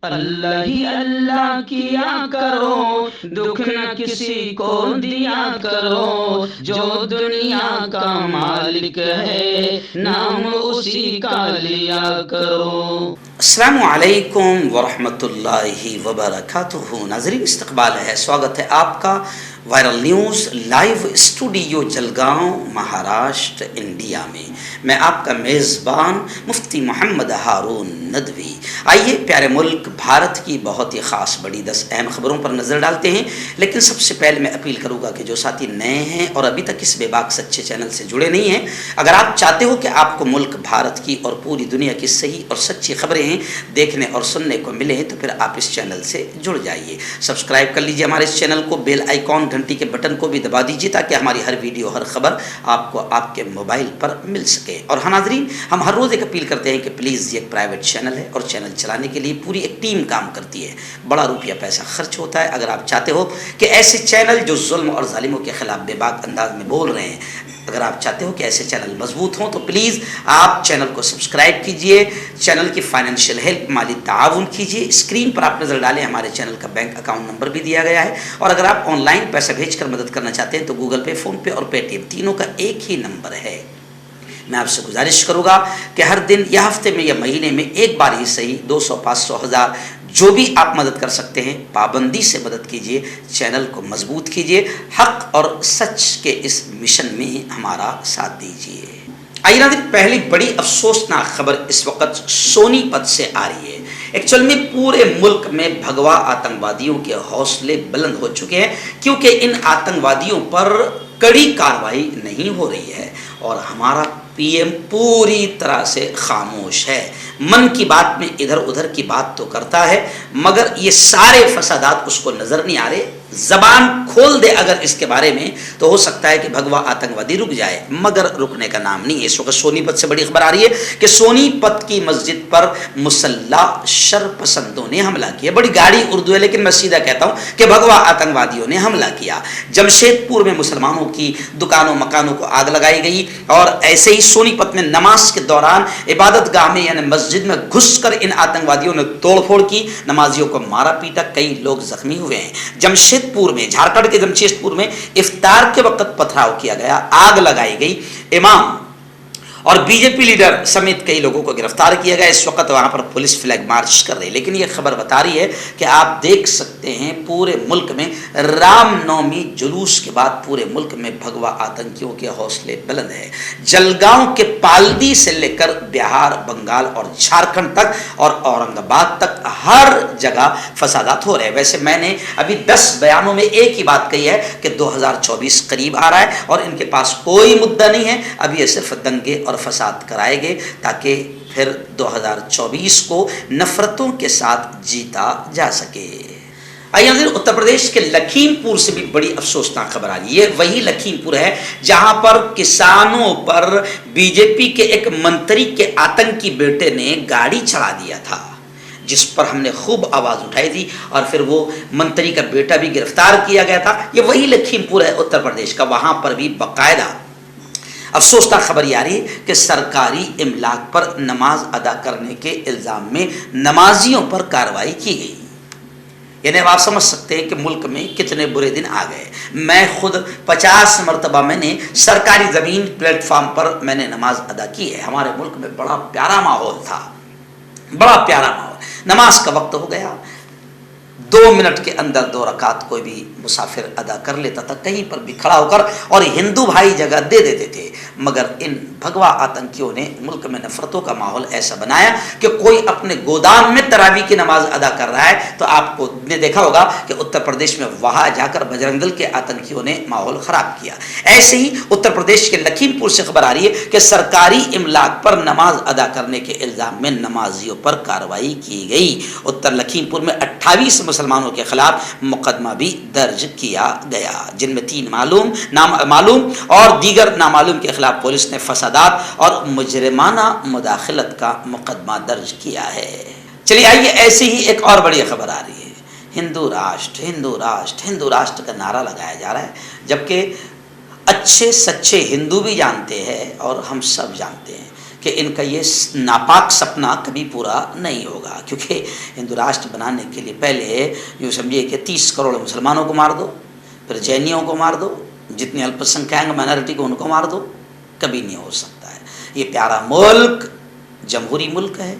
اللہ ہی اللہ کیا کرو، دکھ نہ کسی کو دیا کرو، جو دنیا کا مالک ہے نام اسی کا لیا کرو۔ السلام علیکم ورحمۃ اللہ وبرکاتہ۔ ناظرین، استقبال ہے، سواگت ہے آپ کا viral news live studio Jalgaon, Maharashtra, India میں آپ کا میزبان مفتی محمد ہارون ندوی۔ آئیے پیارے ملک بھارت کی بہت ہی خاص بڑی 10 اہم خبروں پر نظر ڈالتے ہیں، لیکن سب سے پہلے میں اپیل کروں گا کہ جو ساتھی نئے ہیں اور ابھی تک اس بے باک سچے چینل سے جڑے نہیں ہیں، اگر آپ چاہتے ہو کہ آپ کو ملک بھارت کی اور پوری دنیا کی صحیح اور سچی خبریں دیکھنے اور سننے کو ملیں تو پھر آپ اس چینل سے جڑ جائیے، سبسکرائب کر لیجیے ہمارے اس چینل کو، بیل آئیکن گھنٹی کے بٹن کو بھی دبا دیجیے تاکہ ہماری ہر ویڈیو ہر خبر آپ کو آپ کے موبائل پر مل سکے۔ اور ہاں ناظرین، ہم ہر روز ایک اپیل کرتے ہیں کہ پلیز یہ ایک پرائیویٹ چینل ہے اور چینل چلانے کے لیے پوری ایک ٹیم کام کرتی ہے، بڑا روپیہ پیسہ خرچ ہوتا ہے۔ اگر آپ چاہتے ہو کہ ایسے چینل جو ظلم اور ظالموں کے خلاف بے باک انداز میں بول رہے ہیں، اگر آپ چاہتے ہو کہ ایسے چینل مضبوط ہوں تو پلیز آپ چینل کو سبسکرائب کیجئے، چینل کی فائنینشیل ہیلپ، مالی تعاون کیجئے۔ اسکرین پر آپ نظر ڈالیں، ہمارے چینل کا بینک اکاؤنٹ نمبر بھی دیا گیا ہے، اور اگر آپ آن لائن پیسہ بھیج کر مدد کرنا چاہتے ہیں تو گوگل پے، فون پے اور پے ٹی ایم تینوں کا ایک ہی نمبر ہے۔ میں آپ سے گزارش کروں گا کہ ہر دن یا ہفتے میں یا مہینے میں ایک بار ہی صحیح 200، 500، 1000 جو بھی آپ مدد کر سکتے ہیں پابندی سے مدد کیجیے، چینل کو مضبوط کیجیے، حق اور سچ کے اس مشن میں ہمارا ساتھ دیجیے۔ آئیے ناظرین، پہلی بڑی افسوسناک خبر اس وقت سونی پت سے آ رہی ہے۔ ایکچوئل میں پورے ملک میں بھگوا آتنکوادیوں کے حوصلے بلند ہو چکے ہیں، کیونکہ ان آتنکوادیوں پر کڑی کارروائی نہیں ہو رہی ہے، اور ہمارا پی ایم پوری طرح سے خاموش ہے۔ من کی بات میں ادھر ادھر کی بات تو کرتا ہے، مگر یہ سارے فسادات اس کو نظر نہیں آ رہے۔ زبان کھول دے اگر اس کے بارے میں تو ہو سکتا ہے کہ بھگوا آتنکوادی رک جائے، مگر رکنے کا نام نہیں ہے۔ اس وقت سونی پت سے بڑی خبر آ رہی ہے کہ سونی پت کی مسجد پر مسلح شر پسندوں نے حملہ کیا۔ بڑی گاڑی اردو ہے، لیکن میں سیدھا کہتا ہوں کہ بھگوا آتنکوادیوں نے حملہ کیا۔ جمشید پور میں مسلمانوں کی دکانوں مکانوں کو آگ لگائی گئی، اور ایسے ہی سونی پت میں نماز کے دوران عبادت گاہ میں یعنی مسجد میں گھس کر ان آتنکوادیوں نے توڑ پھوڑ کی، نمازیوں کو مارا پیٹا، کئی لوگ زخمی ہوئے ہیں۔ جمشید پور میں، جھارکھنڈ کے جمشید پور میں افطار کے وقت پتھراؤ کیا گیا، آگ لگائی گئی، امام اور بی جے پی لیڈر سمیت کئی لوگوں کو گرفتار کیا گیا۔ اس وقت وہاں پر پولیس فلیگ مارچ کر رہی ہے، لیکن یہ خبر بتا رہی ہے کہ آپ دیکھ سکتے ہیں پورے ملک میں رام نومی جلوس کے بعد پورے ملک میں بھگوا آتنکیوں کے حوصلے بلند ہیں۔ جلگاؤں کے پالدی سے لے کر بہار، بنگال اور جھارکھنڈ تک اور اورنگ آباد تک ہر جگہ فسادات ہو رہے ہیں۔ ویسے میں نے ابھی 10 بیانوں میں ایک ہی بات کہی ہے کہ 2024 قریب آ رہا ہے اور ان کے پاس کوئی مدعا نہیں ہے، اب یہ صرف دنگے اور فساد کرائے گے تاکہ پھر 2024 کو نفرتوں کے ساتھ جیتا جا سکے۔ آئیے اتر پردیش کے لکھیم پور سے بھی بڑی افسوسناک خبر آ رہی ہے۔ وہی لکھیم پور ہے جہاں پر کسانوں پر بی جے پی کے ایک منتری کے آتنکی بیٹے نے گاڑی چڑھا دیا تھا، جس پر ہم نے خوب آواز اٹھائی تھی، اور پھر وہ منتری کا بیٹا بھی گرفتار کیا گیا تھا۔ یہ وہی لکھیم پور ہے اتر پردیش کا، وہاں پر بھی باقاعدہ افسوسناک خبر یہ آ رہی ہے کہ سرکاری املاک پر نماز ادا کرنے کے الزام میں نمازیوں پر کارروائی کی گئی۔ یعنی آپ سمجھ سکتے ہیں کہ ملک میں کتنے برے دن آ گئے۔ میں خود 50 مرتبہ میں نے سرکاری زمین پلیٹ فارم پر میں نے نماز ادا کی ہے۔ ہمارے ملک میں بڑا پیارا ماحول تھا، بڑا پیارا ماحول۔ نماز کا وقت ہو گیا، 2 منٹ کے اندر 2 رکعت کوئی بھی مسافر ادا کر لیتا تھا کہیں پر بھی کھڑا ہو کر، اور ہندو بھائی جگہ دے دیتے تھے، مگر ان بھگوا آتنکیوں نے ملک میں نفرتوں کا ماحول ایسا بنایا کہ کوئی اپنے گودام میں تراویح کی نماز ادا کر رہا ہے تو آپ کو نے دیکھا ہوگا کہ اتر پردیش میں وہاں جا کر بجرنگ دل کے آتنکیوں نے ماحول خراب کیا۔ ایسے ہی اتر پردیش کے لکھیم پور سے خبر آ رہی ہے کہ سرکاری املاک پر نماز ادا کرنے کے الزام میں نمازیوں پر کارروائی کی گئی۔ اتر لکھیم پور میں 28 مسلمانوں کے خلاف مقدمہ بھی درج کیا گیا، جن میں 3 معلوم اور دیگر نامعلوم کے خلاف پولیس نے فسادات اور مجرمانہ مداخلت کا مقدمہ درج کیا ہے۔ چلیے آئیے، ایسے ہی ایک اور بڑی خبر آ رہی ہے۔ ہندو راشٹر، ہندو راشٹر، ہندو راشٹر کا نعرہ لگایا جا رہا ہے، جبکہ اچھے سچے ہندو بھی جانتے ہیں اور ہم سب جانتے ہیں کہ ان کا یہ ناپاک سپنا کبھی پورا نہیں ہوگا، کیونکہ ہندو راشٹر بنانے کے لیے پہلے یوں سمجھیے کہ 30 کروڑ مسلمانوں کو مار دو، پھر جینیوں کو مار دو، جتنے الپ سنکھیانک مائنارٹی کو ان کو مار دو، کبھی نہیں ہو سکتا ہے۔ یہ پیارا ملک جمہوری ملک ہے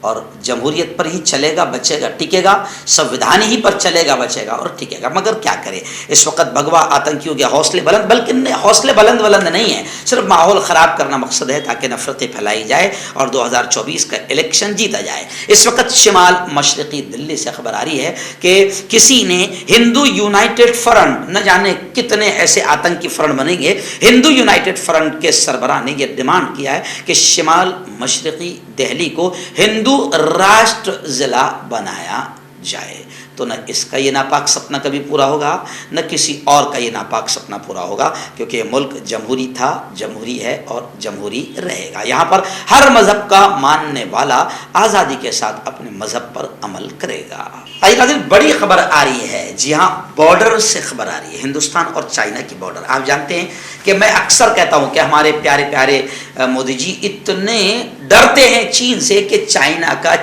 اور جمہوریت پر ہی چلے گا، بچے گا، ٹکے گا، سنویدھان ہی پر چلے گا، بچے گا اور ٹکے گا۔ مگر کیا کرے، اس وقت بھگوا آتنکیوں کے حوصلے بلند، بلکہ حوصلے بلند نہیں ہیں، صرف ماحول خراب کرنا مقصد ہے تاکہ نفرتیں پھیلائی جائے اور 2024 کا الیکشن جیتا جائے۔ اس وقت شمال مشرقی دلی سے خبر آ رہی ہے کہ کسی نے ہندو یونائٹڈ فرنٹ، نہ جانے کتنے ایسے آتنکی فرنٹ بنیں گے، ہندو یونائٹڈ فرنٹ کے سربراہ نے یہ ڈیمانڈ کیا ہے کہ شمال مشرقی دہلی کو ہندو راشٹر ضلع بنایا جائے۔ تو نہ اس کا یہ ناپاک سپنا کبھی پورا ہوگا، نہ کسی اور کا یہ ناپاک سپنا پورا ہوگا، کیونکہ یہ ملک جمہوری تھا، جمہوری ہے اور جمہوری رہے گا۔ یہاں پر ہر مذہب کا ماننے والا آزادی کے ساتھ اپنے مذہب پر عمل کرے گا۔ آئیے ناظرین، بڑی خبر آ رہی ہے، جی ہاں، بارڈر سے خبر آ رہی ہے، ہندوستان اور چائنا کی بارڈر۔ آپ جانتے ہیں کہ میں اکثر کہتا ہوں کہ ہمارے پیارے پیارے مودی جی اتنے ڈرتے ہیں چین سے کہ چائنا کا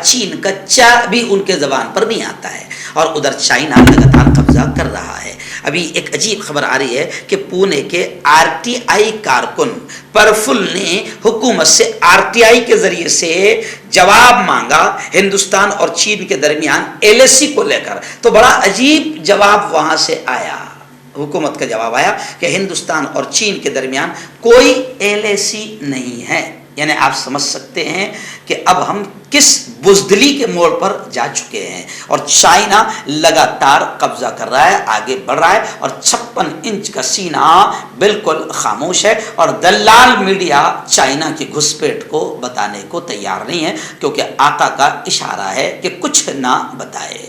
چا بھی ان کے زبان پر نہیں آتا ہے، اور ادھر چائنا لگاتار قبضہ کر رہا ہے۔ ابھی ایک عجیب خبر آ رہی ہے کہ پونے کے RTI کارکن پرفل نے حکومت سے RTI کے ذریعے سے جواب مانگا ہندوستان اور چین کے درمیان LAC کو لے کر، تو بڑا عجیب جواب وہاں سے آیا۔ حکومت کا جواب آیا کہ ہندوستان اور چین کے درمیان کوئی LAC نہیں ہے، یعنی آپ سمجھ سکتے ہیں کہ اب ہم کس بزدلی کے موڑ پر جا چکے ہیں، اور چائنا لگاتار قبضہ کر رہا ہے، آگے بڑھ رہا ہے، اور 56 انچ کا سینہ بالکل خاموش ہے، اور دلال میڈیا چائنا کی گھسپیٹ کو بتانے کو تیار نہیں ہے، کیونکہ آقا کا اشارہ ہے کہ کچھ نہ بتائے۔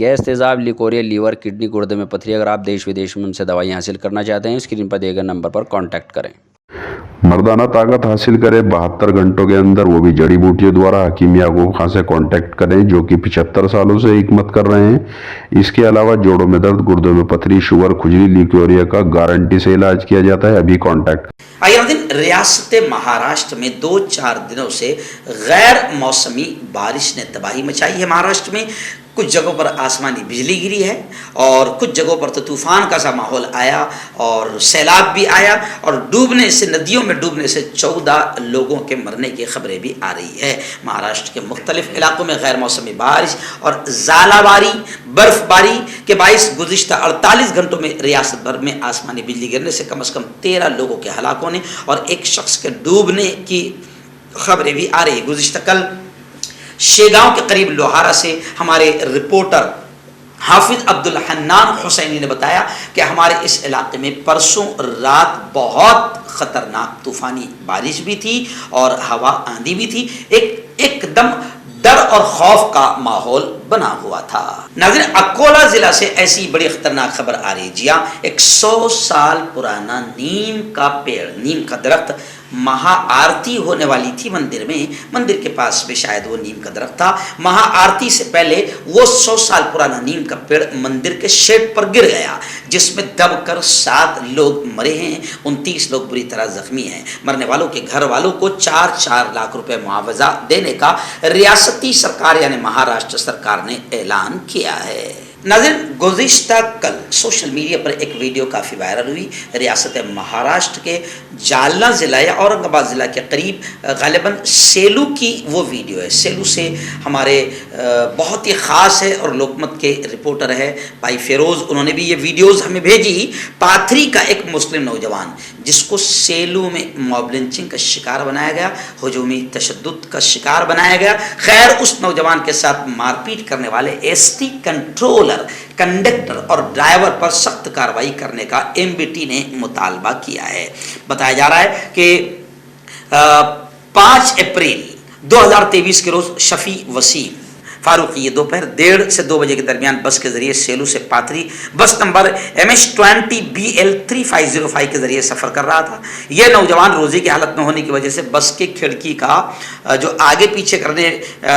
گیس، تیزاب، لیکوریا، لیور، کڈنی، گردے میں پتھری۔ اگر آپ دیش ودیش میں ان سے دوائی حاصل کرنا چاہتے ہیں، اسکرین پر دیے گئے نمبر پر کانٹیکٹ کریں۔ مردانہ طاقت حاصل کرے 72 گھنٹوں کے اندر، وہ بھی جڑی بوٹیوں دوارا، حکیم یعقوب خان سے کانٹیکٹ کریں، جو کہ 75 سالوں سے حکمت کر رہے ہیں۔ اس کے علاوہ جوڑوں میں درد، گردوں میں پتھری، شوگر، کھجلی، لیکوریا کا گارنٹی سے علاج کیا جاتا ہے۔ ابھی کانٹیکٹ۔ آئیے ریاست مہاراشٹر میں 2-4 دنوں سے غیر موسمی بارش نے تباہی مچائی ہے۔ مہاراشٹر میں کچھ جگہوں پر آسمانی بجلی گری ہے، اور کچھ جگہوں پر تو طوفان کا سا ماحول آیا اور سیلاب بھی آیا، اور ڈوبنے سے، ندیوں میں ڈوبنے سے 14 لوگوں کے مرنے کی خبریں بھی آ رہی ہے۔ مہاراشٹر کے مختلف علاقوں میں غیر موسمی بارش اور ژالہ باری، برف باری کے باعث گزشتہ 48 گھنٹوں میں ریاست بھر میں آسمانی بجلی گرنے سے کم از کم 13 لوگوں کے ہلاک ہونے اور ایک شخص کے ڈوبنے کی خبریں بھی آ رہی۔ گزشتہ کل شیگاؤں کے قریب لوہارا سے ہمارے رپورٹر حافظ عبدالحنان حسینی نے بتایا کہ ہمارے اس علاقے میں پرسوں رات بہت خطرناک طوفانی بارش بھی تھی اور ہوا آندھی بھی تھی، ایک دم ڈر اور خوف کا ماحول بنا ہوا تھا۔ ناظرین، اکولا ضلع سے ایسی بڑی خطرناک خبر آ رہی ہے۔ جی ہاں، 100 سال پرانا نیم کا پیڑ، نیم کا درخت، مہا آرتی ہونے والی تھی مندر میں، مندر کے پاس میں شاید وہ نیم کا درخت تھا۔ مہا آرتی سے پہلے وہ 100 سال پرانا نیم کا پیڑ مندر کے شیڈ پر گر گیا، جس میں دب کر 7 لوگ مرے ہیں، 29 لوگ بری طرح زخمی ہیں۔ مرنے والوں کے گھر والوں کو 4 لاکھ روپے معاوضہ دینے کا ریاستی سرکار یعنی مہاراشٹر سرکار نے اعلان کیا ہے۔ ناظرین، گزشتہ کل سوشل میڈیا پر ایک ویڈیو کافی وائرل ہوئی۔ ریاست مہاراشٹر کے جالنا ضلع یا اورنگ آباد ضلع کے قریب غالباً سیلو کی وہ ویڈیو ہے۔ سیلو سے ہمارے بہت ہی خاص ہے اور لوکمت کے رپورٹر ہے بھائی فیروز، انہوں نے بھی یہ ویڈیوز ہمیں بھیجی۔ پاتھری کا ایک مسلم نوجوان جس کو سیلو میں موب لنچنگ کا شکار بنایا گیا، ہجومی تشدد کا شکار بنایا گیا۔ خیر، اس نوجوان کے ساتھ مار پیٹ کرنے والے ST کنٹرولر، کنڈکٹر اور ڈرائیور پر سخت کارروائی کرنے کا MBT نے مطالبہ کیا ہے۔ بتایا جا رہا ہے کہ 5 اپریل 2023 کے روز شفیع وسیم فاروقی یہ دوپہر 1:30 سے 2 بجے کے درمیان بس کے ذریعے سیلو سے پاتھری بس نمبر MH20BL3505 کے ذریعے سفر کر رہا تھا۔ یہ نوجوان روزے کی حالت میں ہونے کی وجہ سے بس کی کھڑکی کا جو آگے پیچھے کرنے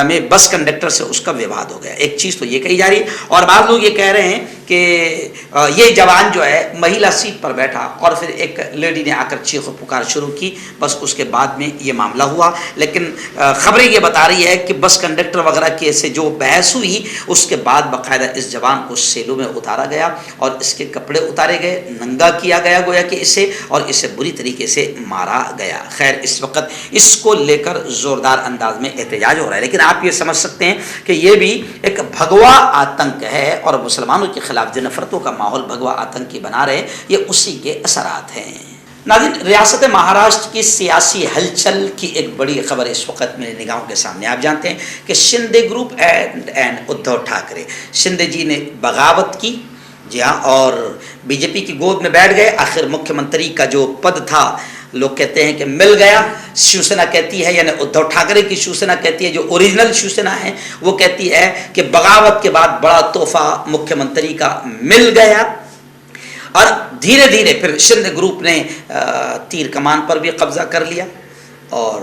میں بس کنڈکٹر سے اس کا وواد ہو گیا۔ ایک چیز تو یہ کہی جا رہی ہے، اور بعض لوگ یہ کہہ رہے ہیں کہ یہ جوان جو ہے مہیلا سیٹ پر بیٹھا اور پھر ایک لیڈی نے آ کر چیخ و پکار شروع کی، بس اس کے بعد میں یہ معاملہ ہوا. لیکن خبریں یہ بتا رہی ہے کہ بس کنڈکٹر وغیرہ کے سے جو بحث ہوئی اس کے بعد باقاعدہ اس جوان کو سیلوں میں اتارا گیا اور اس کے کپڑے اتارے گئے، ننگا کیا گیا گویا کہ اسے، اور اسے بری طریقے سے مارا گیا. خیر اس وقت اس کو لے کر زوردار انداز میں احتجاج ہو رہا ہے، لیکن آپ یہ سمجھ سکتے ہیں کہ یہ بھی ایک بھگوا آتنک ہے اور مسلمانوں کے خلاف جو نفرتوں کا ماحول بھگوا آتنکی بنا رہے ہیں یہ اسی کے اثرات ہیں. ناظرین، ریاست مہاراشٹر کی سیاسی ہلچل کی ایک بڑی خبر اس وقت میرے نگاہوں کے سامنے. آپ جانتے ہیں کہ شندے گروپ اینڈ ادھو ٹھاکرے، شندے جی نے بغاوت کی، جی ہاں، اور بی جے پی کی گود میں بیٹھ گئے. آخر مکھیہ منتری کا جو پد تھا لوگ کہتے ہیں کہ مل گیا. شیو سینا کہتی ہے، یعنی ادھو ٹھاکرے کی شیو سینا کہتی ہے، جو اوریجنل شیو سینا ہے وہ کہتی ہے کہ بغاوت کے بعد بڑا تحفہ مکھیہ منتری کا مل گیا. اور دھیرے دھیرے پھر شندے گروپ نے تیر کمان پر بھی قبضہ کر لیا اور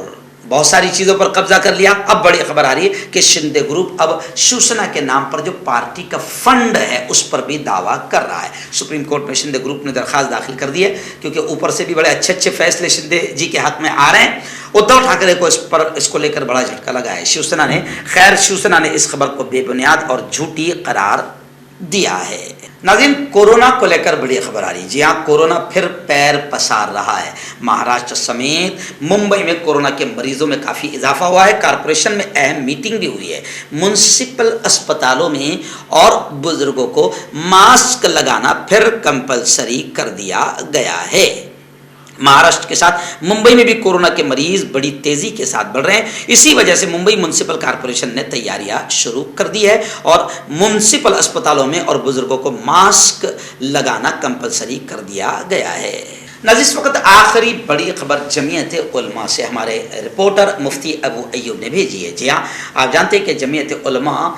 بہت ساری چیزوں پر قبضہ کر لیا. اب بڑی خبر آ رہی ہے کہ شندے گروپ اب شیو سینا کے نام پر جو پارٹی کا فنڈ ہے اس پر بھی دعویٰ کر رہا ہے. سپریم کورٹ میں شندے گروپ نے درخواست داخل کر دی ہے کیونکہ اوپر سے بھی بڑے اچھے اچھے فیصلے شندے جی کے حق میں آ رہے ہیں. ادھو ٹھاکرے کو اس کو لے کر بڑا جھٹکا لگا ہے شیو سینا نے. خیر شیو سینا نے اس خبر کو بے بنیاد اور جھوٹی قرار دیا ہے. ناظرین، کورونا کو لے کر بڑی خبر آ رہی ہے. جی ہاں، کورونا پھر پیر پسار رہا ہے. مہاراشٹر سمیت ممبئی میں کورونا کے مریضوں میں کافی اضافہ ہوا ہے. کارپوریشن میں اہم میٹنگ بھی ہوئی ہے. میونسپل اسپتالوں میں اور بزرگوں کو ماسک لگانا پھر کمپلسری کر دیا گیا ہے. مہاراشٹر کے ساتھ ممبئی میں بھی کورونا کے مریض بڑی تیزی کے ساتھ بڑھ رہے ہیں. اسی وجہ سے ممبئی میونسپل کارپوریشن نے تیاریاں شروع کر دی ہے اور میونسپل اسپتالوں میں اور بزرگوں کو ماسک لگانا کمپلسری کر دیا گیا ہے. ناظرین، اس وقت آخری بڑی خبر جمعیت علماء سے ہمارے رپورٹر مفتی ابو ایوب نے بھیجی ہے. جی ہاں، آپ جانتے ہیں کہ جمعیت علماء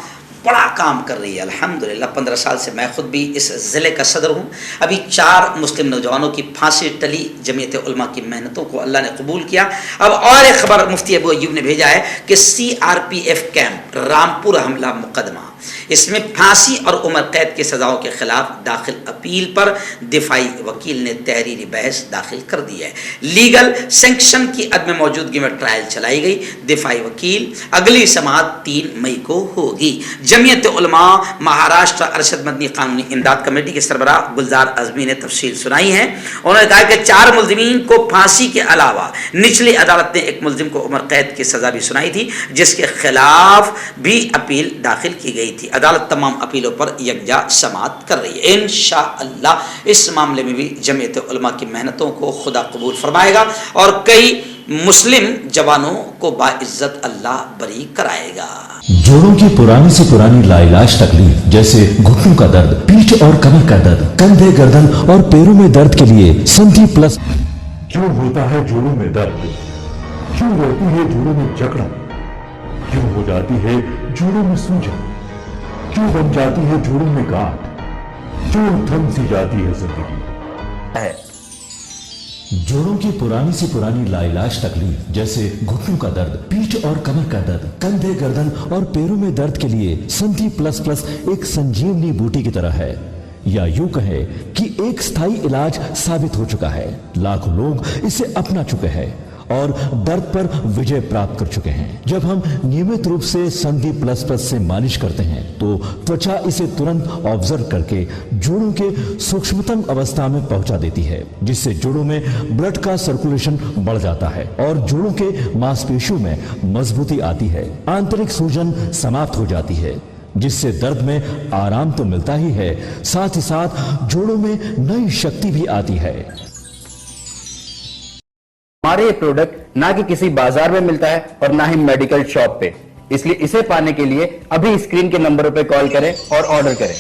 بڑا کام کر رہی ہے الحمدللہ. 15 سال سے میں خود بھی اس ضلع کا صدر ہوں. ابھی 4 مسلم نوجوانوں کی پھانسی ٹلی. جمعیت علماء کی محنتوں کو اللہ نے قبول کیا. اب اور ایک خبر مفتی ابو ایوب نے بھیجا ہے کہ CRPF کیمپ رامپور حملہ مقدمہ، اس میں پھانسی اور عمر قید کی سزاؤں کے خلاف داخل اپیل پر دفاعی وکیل نے تحریری بحث داخل کر دی ہے. لیگل سینکشن کی عدم موجودگی میں ٹرائل چلائی گئی. دفاعی وکیل اگلی سماعت 3 مئی کو ہوگی. جمعیت علماء مہاراشٹر ارشد مدنی قانونی امداد کمیٹی کے سربراہ گلزار اعظمی نے تفصیل سنائی ہے. انہوں نے کہا کہ 4 ملزمین کو پھانسی کے علاوہ نچلی عدالت نے ایک ملزم کو عمر قید کی سزا بھی سنائی تھی جس کے خلاف بھی اپیل داخل کی گئی تھی. عدالت تمام اپیلوں پر یکجا سماعت کر رہی ہے. انشاءاللہ اس معاملے میں بھی جمعیت علماء کی محنتوں کو خدا قبول فرمائے گا اور کئی مسلم جوانوں کو باعزت اللہ بری کرائے گا. جوڑوں کی پرانی سے پرانی لاعلاج تکلیف جیسے گھٹنوں کا درد، پیٹھ اور کمر کا درد، کندھے، گردن اور پیروں میں درد کے لیے سندھی پلس. کیوں ہوتا ہے جوڑوں میں درد؟ کیوں رہتی ہے جوڑوں میں جکڑن؟ کیوں ہو جاتی ہے جوڑوں میں سوجن؟ کیوں بن جاتی ہے جوڑوں میں گاٹھ؟ کیوں تھم سی جاتی ہے زندگی؟ جوڑوں کی پرانی سے پرانی لاعلاج تکلیف جیسے گھٹنوں کا درد، پیٹھ اور کمر کا درد، کندھے، گردن اور پیروں میں درد کے لیے سندھی پلس پلس ایک سنجیونی بوٹی کی طرح ہے، یا یوں کہے کہ ایک ستھائی علاج ثابت ہو چکا ہے. لاکھوں لوگ اسے اپنا چکے ہیں اور درد پر وجے پراپت کر چکے ہیں. جب ہم نیمت روپ سے سندھی پلس پلس سے مالش کرتے ہیں تو توچا اسے ترنت آبزرو کر کے جوڑوں کے سوکشمتم اوستھا میں پہنچا دیتی ہے، جس سے جوڑوں میں بلڈ کا سرکولیشن بڑھ جاتا ہے اور جوڑوں کے ماس پیشیوں میں مضبوطی آتی ہے. آنترک سوجن سماپت ہو جاتی ہے جس سے درد میں آرام تو ملتا ہی ہے، ساتھ ہی ساتھ جوڑوں میں نئی شکتی بھی آتی ہے. ہمارے یہ پروڈکٹ نہ کہ کسی بازار میں ملتا ہے اور نہ ہی میڈیکل شاپ پہ، اس لیے اسے پانے کے لیے ابھی اسکرین کے نمبروں پہ کال کریں اور آرڈر کریں.